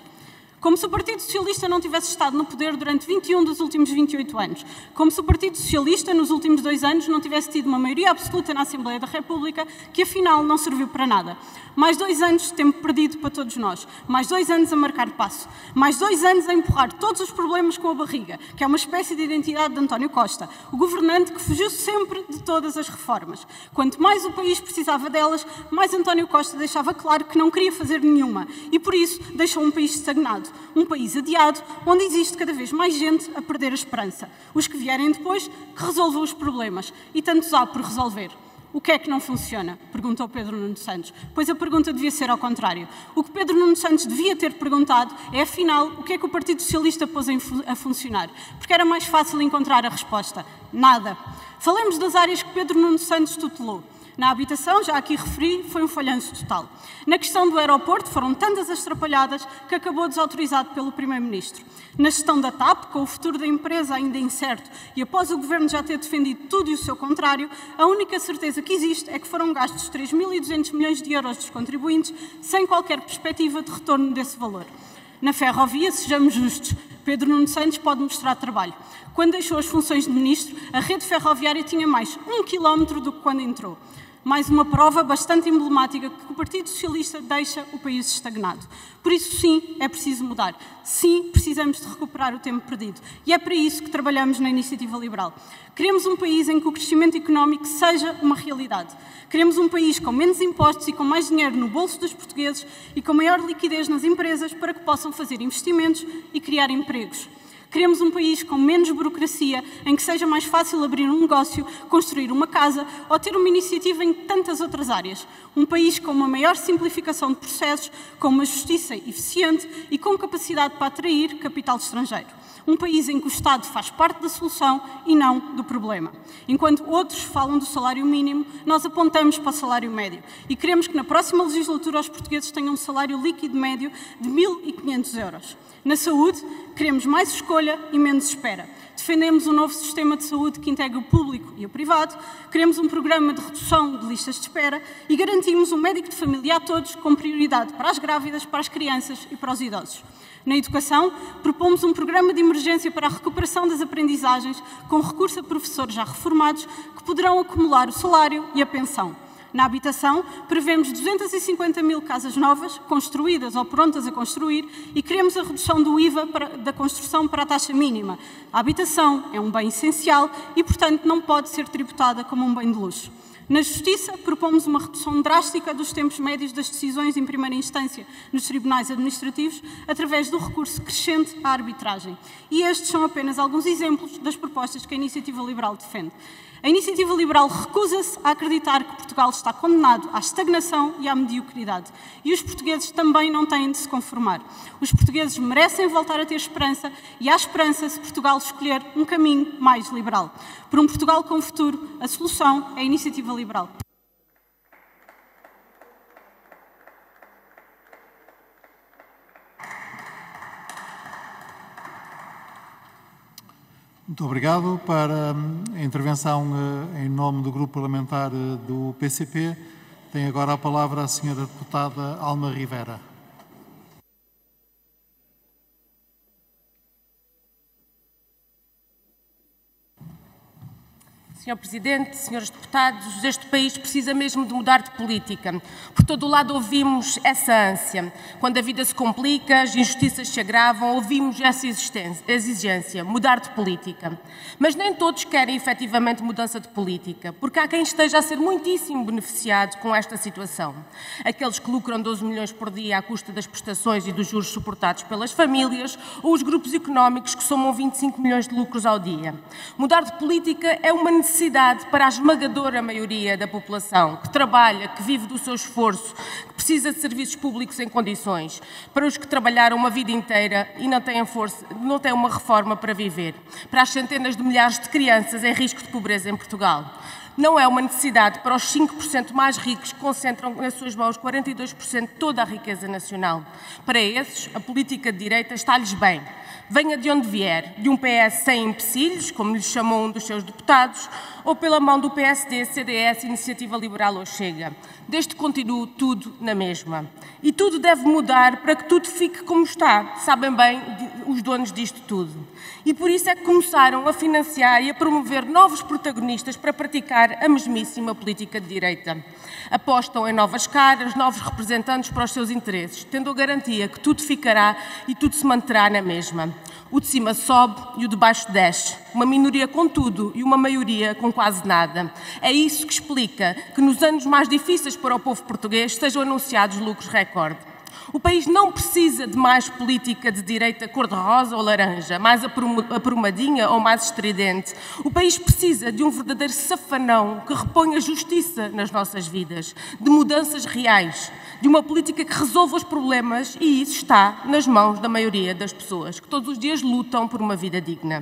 Como se o Partido Socialista não tivesse estado no poder durante 21 dos últimos 28 anos. Como se o Partido Socialista, nos últimos 2 anos, não tivesse tido uma maioria absoluta na Assembleia da República, que afinal não serviu para nada. Mais 2 anos de tempo perdido para todos nós. Mais 2 anos a marcar passo. Mais 2 anos a empurrar todos os problemas com a barriga, que é uma espécie de identidade de António Costa, o governante que fugiu sempre de todas as reformas. Quanto mais o país precisava delas, mais António Costa deixava claro que não queria fazer nenhuma e, por isso, deixou um país estagnado. Um país adiado, onde existe cada vez mais gente a perder a esperança. Os que vierem depois, que resolvam os problemas. E tantos há por resolver. O que é que não funciona? Perguntou Pedro Nuno Santos. Pois a pergunta devia ser ao contrário. O que Pedro Nuno Santos devia ter perguntado é, afinal, o que é que o Partido Socialista pôs a funcionar? Porque era mais fácil encontrar a resposta. Nada. Falemos das áreas que Pedro Nuno Santos tutelou. Na habitação, já aqui referi, foi um falhanço total. Na questão do aeroporto, foram tantas as trapalhadas que acabou desautorizado pelo Primeiro-Ministro. Na gestão da TAP, com o futuro da empresa ainda incerto e após o Governo já ter defendido tudo e o seu contrário, a única certeza que existe é que foram gastos 3.200 milhões de euros dos contribuintes sem qualquer perspectiva de retorno desse valor. Na ferrovia, sejamos justos, Pedro Nuno Santos pode mostrar trabalho. Quando deixou as funções de ministro, a rede ferroviária tinha mais 1 quilómetro do que quando entrou. Mais uma prova bastante emblemática que o Partido Socialista deixa o país estagnado. Por isso, sim, é preciso mudar. Sim, precisamos de recuperar o tempo perdido. E é para isso que trabalhamos na Iniciativa Liberal. Queremos um país em que o crescimento económico seja uma realidade. Queremos um país com menos impostos e com mais dinheiro no bolso dos portugueses e com maior liquidez nas empresas para que possam fazer investimentos e criar empregos. Queremos um país com menos burocracia, em que seja mais fácil abrir um negócio, construir uma casa ou ter uma iniciativa em tantas outras áreas. Um país com uma maior simplificação de processos, com uma justiça eficiente e com capacidade para atrair capital estrangeiro. Um país em que o Estado faz parte da solução e não do problema. Enquanto outros falam do salário mínimo, nós apontamos para o salário médio e queremos que na próxima legislatura os portugueses tenham um salário líquido médio de 1.500 euros. Na saúde, queremos mais escolha e menos espera. Defendemos um novo sistema de saúde que integre o público e o privado, queremos um programa de redução de listas de espera e garantimos um médico de família a todos, com prioridade para as grávidas, para as crianças e para os idosos. Na educação, propomos um programa de emergência para a recuperação das aprendizagens, com recurso a professores já reformados, que poderão acumular o salário e a pensão. Na habitação, prevemos 250 mil casas novas, construídas ou prontas a construir, e queremos a redução do IVA da construção para a taxa mínima. A habitação é um bem essencial e, portanto, não pode ser tributada como um bem de luxo. Na Justiça, propomos uma redução drástica dos tempos médios das decisões em primeira instância nos tribunais administrativos, através do recurso crescente à arbitragem. E estes são apenas alguns exemplos das propostas que a Iniciativa Liberal defende. A Iniciativa Liberal recusa-se a acreditar que Portugal está condenado à estagnação e à mediocridade. E os portugueses também não têm de se conformar. Os portugueses merecem voltar a ter esperança e há esperança se Portugal escolher um caminho mais liberal. Por um Portugal com futuro, a solução é a Iniciativa Liberal. Muito obrigado. Para a intervenção em nome do Grupo Parlamentar do PCP, tem agora a palavra a senhora deputada Alma Rivera. Senhor Presidente, senhores deputados, este país precisa mesmo de mudar de política. Por todo o lado ouvimos essa ânsia. Quando a vida se complica, as injustiças se agravam, ouvimos essa exigência, mudar de política. Mas nem todos querem efetivamente mudança de política, porque há quem esteja a ser muitíssimo beneficiado com esta situação. Aqueles que lucram 12 milhões por dia à custa das prestações e dos juros suportados pelas famílias, ou os grupos económicos que somam 25 milhões de lucros ao dia. Mudar de política é uma necessidade para a esmagadora maioria da população, que trabalha, que vive do seu esforço, que precisa de serviços públicos em condições, para os que trabalharam uma vida inteira e não têm força, não têm uma reforma para viver, para as centenas de milhares de crianças em risco de pobreza em Portugal. Não é uma necessidade para os 5% mais ricos que concentram nas suas mãos 42% de toda a riqueza nacional. Para esses, a política de direita está-lhes bem. Venha de onde vier, de um PS sem empecilhos, como lhe chamou um dos seus deputados, ou pela mão do PSD, CDS, Iniciativa Liberal ou Chega. Desde que continue tudo na mesma. E tudo deve mudar para que tudo fique como está. Sabem bem os donos disto tudo. E por isso é que começaram a financiar e a promover novos protagonistas para praticar a mesmíssima política de direita. Apostam em novas caras, novos representantes para os seus interesses, tendo a garantia que tudo ficará e tudo se manterá na mesma. O de cima sobe e o de baixo desce. Uma minoria com tudo e uma maioria com quase nada. É isso que explica que nos anos mais difíceis para o povo português sejam anunciados lucros recorde. O país não precisa de mais política de direita cor-de-rosa ou laranja, mais aprumadinha ou mais estridente. O país precisa de um verdadeiro safanão que reponha justiça nas nossas vidas, de mudanças reais, de uma política que resolva os problemas, e isso está nas mãos da maioria das pessoas, que todos os dias lutam por uma vida digna.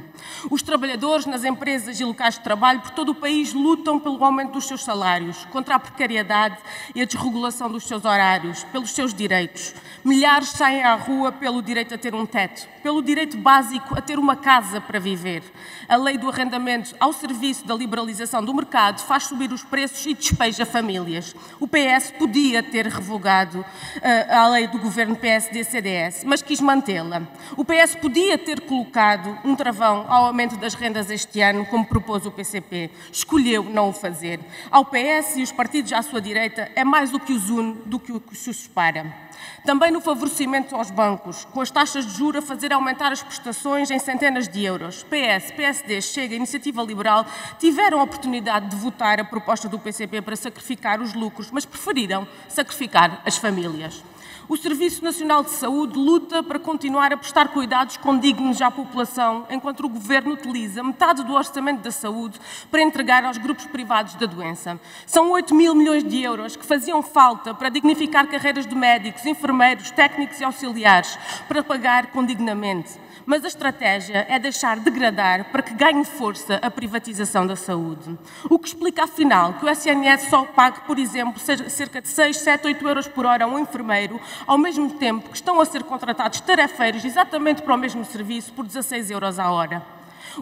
Os trabalhadores nas empresas e locais de trabalho por todo o país lutam pelo aumento dos seus salários, contra a precariedade e a desregulação dos seus horários, pelos seus direitos. Milhares saem à rua pelo direito a ter um teto, pelo direito básico a ter uma casa para viver. A lei do arrendamento ao serviço da liberalização do mercado faz subir os preços e despeja famílias. O PS podia ter revogado a lei do governo PSD-CDS, mas quis mantê-la. O PS podia ter colocado um travão ao aumento das rendas este ano, como propôs o PCP. Escolheu não o fazer. Ao PS e os partidos à sua direita é mais o que os une do que o que os separa. Também no favorecimento aos bancos, com as taxas de juros a fazer aumentar as prestações em centenas de euros. PS, PSD, Chega e Iniciativa Liberal tiveram a oportunidade de votar a proposta do PCP para sacrificar os lucros, mas preferiram sacrificar as famílias. O Serviço Nacional de Saúde luta para continuar a prestar cuidados condignos à população, enquanto o Governo utiliza metade do orçamento da saúde para entregar aos grupos privados da doença. São 8 mil milhões de euros que faziam falta para dignificar carreiras de médicos, enfermeiros, técnicos e auxiliares, para pagar condignamente. Mas a estratégia é deixar degradar para que ganhe força a privatização da saúde. O que explica, afinal, que o SNS só pague, por exemplo, cerca de 6, 7, 8 euros por hora a um enfermeiro, ao mesmo tempo que estão a ser contratados tarefeiros exatamente para o mesmo serviço por 16 euros a hora.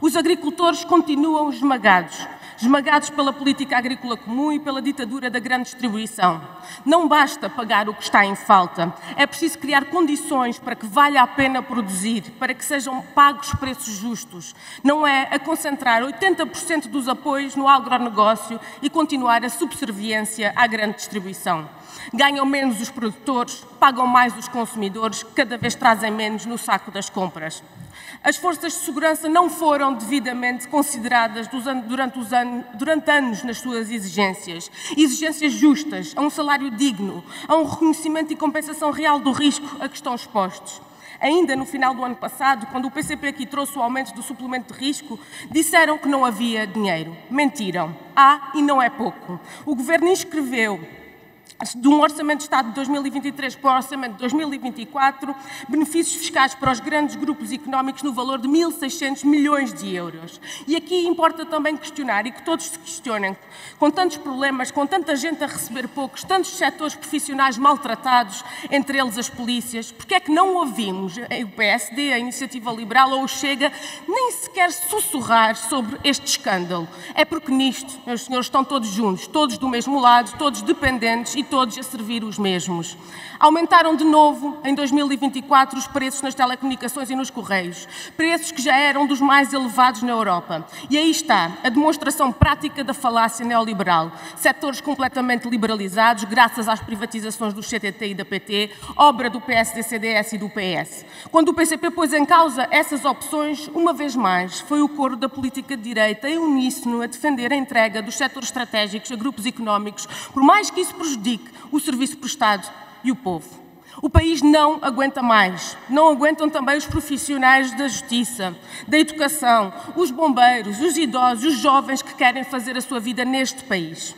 Os agricultores continuam esmagados pela política agrícola comum e pela ditadura da grande distribuição. Não basta pagar o que está em falta, é preciso criar condições para que valha a pena produzir, para que sejam pagos preços justos. Não é a concentrar 80% dos apoios no agronegócio e continuar a subserviência à grande distribuição. Ganham menos os produtores, pagam mais os consumidores, que cada vez trazem menos no saco das compras. As forças de segurança não foram devidamente consideradas durante anos nas suas exigências. Exigências justas, a um salário digno, a um reconhecimento e compensação real do risco a que estão expostos. Ainda no final do ano passado, quando o PCP aqui trouxe o aumento do suplemento de risco, disseram que não havia dinheiro. Mentiram. Há e não é pouco. O Governo inscreveu de um Orçamento de Estado de 2023 para o Orçamento de 2024, benefícios fiscais para os grandes grupos económicos no valor de 1.600 milhões de euros. E aqui importa também questionar, e que todos se questionem, com tantos problemas, com tanta gente a receber poucos, tantos setores profissionais maltratados, entre eles as polícias, porque é que não ouvimos o PSD, a Iniciativa Liberal ou o Chega, nem sequer sussurrar sobre este escândalo? É porque nisto, meus senhores, estão todos juntos, todos do mesmo lado, todos dependentes e todos a servir os mesmos. Aumentaram de novo, em 2024, os preços nas telecomunicações e nos correios. Preços que já eram dos mais elevados na Europa. E aí está a demonstração prática da falácia neoliberal. Setores completamente liberalizados, graças às privatizações do CTT e da PT, obra do PSD-CDS e do PS. Quando o PCP pôs em causa essas opções, uma vez mais, foi o coro da política de direita em uníssono a defender a entrega dos setores estratégicos a grupos económicos, por mais que isso prejudique o serviço prestado e o povo. O país não aguenta mais. Não aguentam também os profissionais da justiça, da educação, os bombeiros, os idosos, os jovens que querem fazer a sua vida neste país.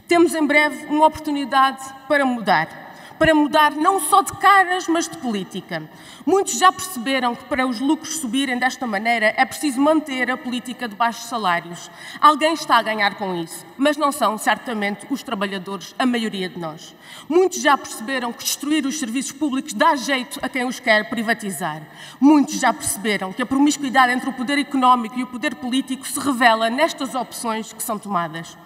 Temos em breve uma oportunidade para mudar. Para mudar não só de caras, mas de política. Muitos já perceberam que para os lucros subirem desta maneira é preciso manter a política de baixos salários. Alguém está a ganhar com isso, mas não são certamente os trabalhadores, a maioria de nós. Muitos já perceberam que destruir os serviços públicos dá jeito a quem os quer privatizar. Muitos já perceberam que a promiscuidade entre o poder económico e o poder político se revela nestas opções que são tomadas.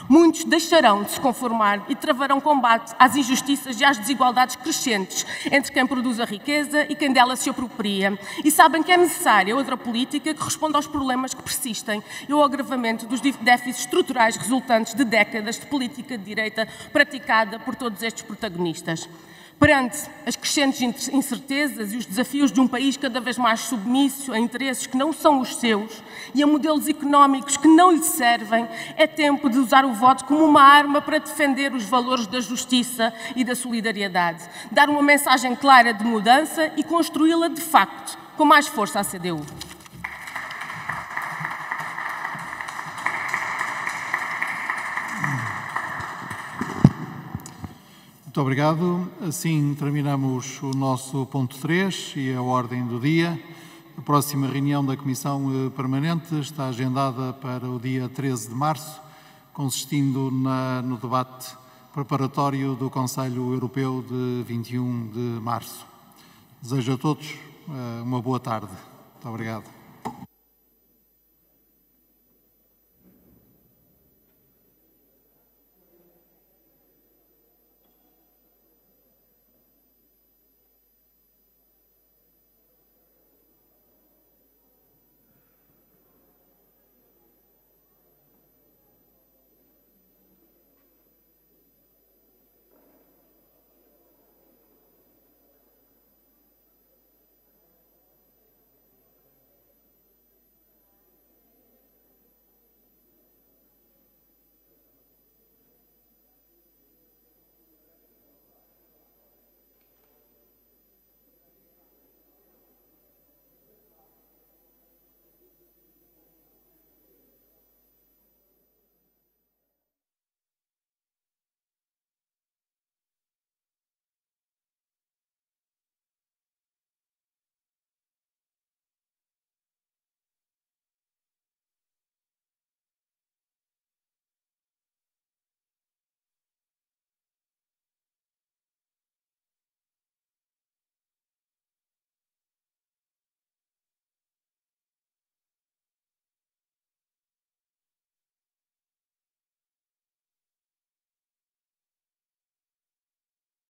Muitos deixarão de se conformar e travarão combate às injustiças e às desigualdades crescentes entre quem produz a riqueza e quem dela se apropria. E sabem que é necessária outra política que responda aos problemas que persistem e ao agravamento dos déficits estruturais resultantes de décadas de política de direita praticada por todos estes protagonistas. Perante as crescentes incertezas e os desafios de um país cada vez mais submisso a interesses que não são os seus e a modelos económicos que não lhe servem, é tempo de usar o voto como uma arma para defender os valores da justiça e da solidariedade, dar uma mensagem clara de mudança e construí-la de facto com mais força à CDU. Muito Muito obrigado. Assim terminamos o nosso ponto 3 e a ordem do dia. A próxima reunião da Comissão Permanente está agendada para o dia 13 de março, consistindo no debate preparatório do Conselho Europeu de 21 de março. Desejo a todos uma boa tarde. Muito obrigado.